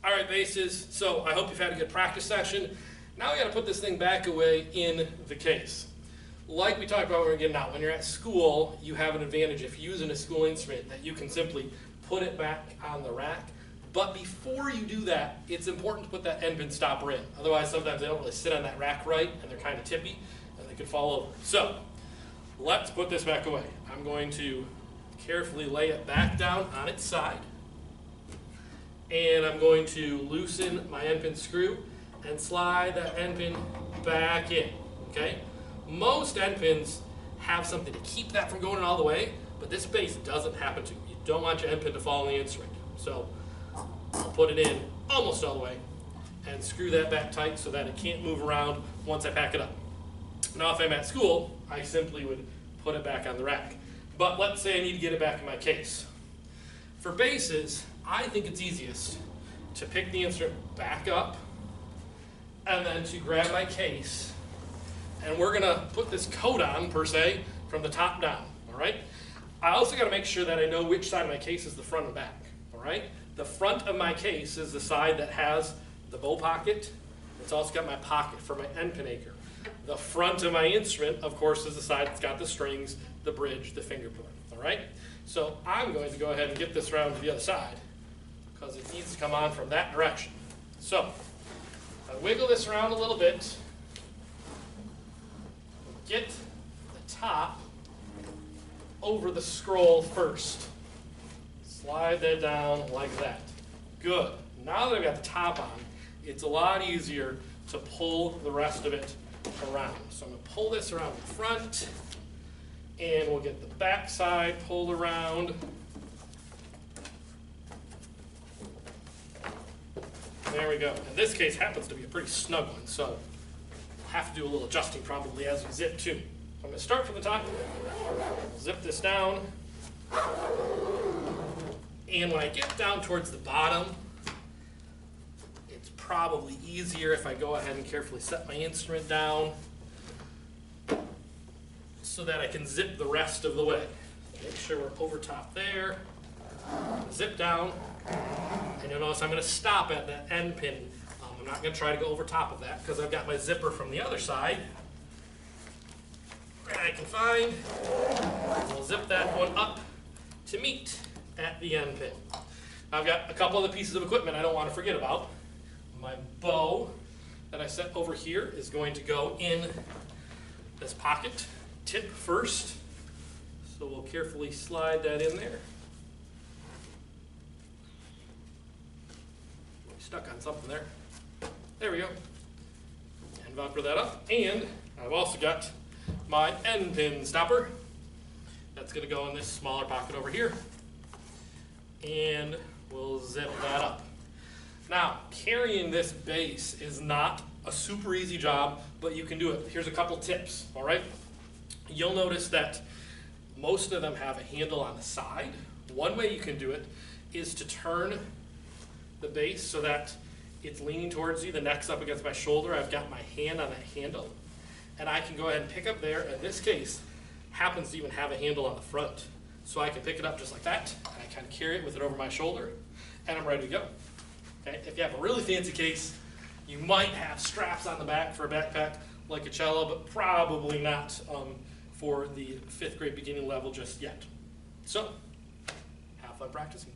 All right, bases, so I hope you've had a good practice session. Now we got to put this thing back away in the case. Like we talked about again now, when you're at school, you have an advantage if you're using a school instrument that you can simply put it back on the rack. But before you do that, it's important to put that end pin stopper in. Otherwise, sometimes they don't really sit on that rack right, and they're kind of tippy, and they could fall over. So, let's put this back away. I'm going to carefully lay it back down on its side. And I'm going to loosen my end pin screw and slide that end pin back in, okay? Most end pins have something to keep that from going all the way, but this base doesn't happen to. You don't want your end pin to fall in the instrument. So I'll put it in almost all the way and screw that back tight so that it can't move around once I pack it up. Now if I'm at school, I simply would put it back on the rack. But let's say I need to get it back in my case. For bases, I think it's easiest to pick the instrument back up and then to grab my case, and we're gonna put this coat on, per se, from the top down, all right? I also gotta make sure that I know which side of my case is the front and back, all right? The front of my case is the side that has the bow pocket. It's also got my pocket for my end pin anchor. The front of my instrument, of course, is the side that's got the strings, the bridge, the finger put, all right? So I'm going to go ahead and get this around to the other side because it needs to come on from that direction. So I wiggle this around a little bit, get the top over the scroll first. Slide that down like that. Good. Now that I've got the top on, it's a lot easier to pull the rest of it around. So I'm going to pull this around the front, and we'll get the back side pulled around. There we go. In this case, happens to be a pretty snug one, so we'll have to do a little adjusting probably as we zip too. I'm going to start from the top, zip this down, and when I get down towards the bottom, it's probably easier if I go ahead and carefully set my instrument down so that I can zip the rest of the way. Make sure we're over top there, zip down, and you'll notice I'm going to stop at that end pin. I'm not going to try to go over top of that because I've got my zipper from the other side that I can find. We'll zip that one up to meet at the end pin. I've got a couple other pieces of equipment I don't want to forget about. My bow that I set over here is going to go in this pocket, tip first. So we'll carefully slide that in there. Stuck on something there. There we go. And Velcro that up. And I've also got my end pin stopper. That's going to go in this smaller pocket over here. And we'll zip that up. Now, carrying this base is not a super easy job, but you can do it. Here's a couple tips, all right? You'll notice that most of them have a handle on the side. One way you can do it is to turn the base so that it's leaning towards you, the neck's up against my shoulder. I've got my hand on that handle, and I can go ahead and pick up there. In this case, happens to even have a handle on the front. So I can pick it up just like that, and I kind of carry it with it over my shoulder, and I'm ready to go. Okay? If you have a really fancy case, you might have straps on the back for a backpack like a cello, but probably not for the 5th grade beginning level just yet. So, have fun practicing.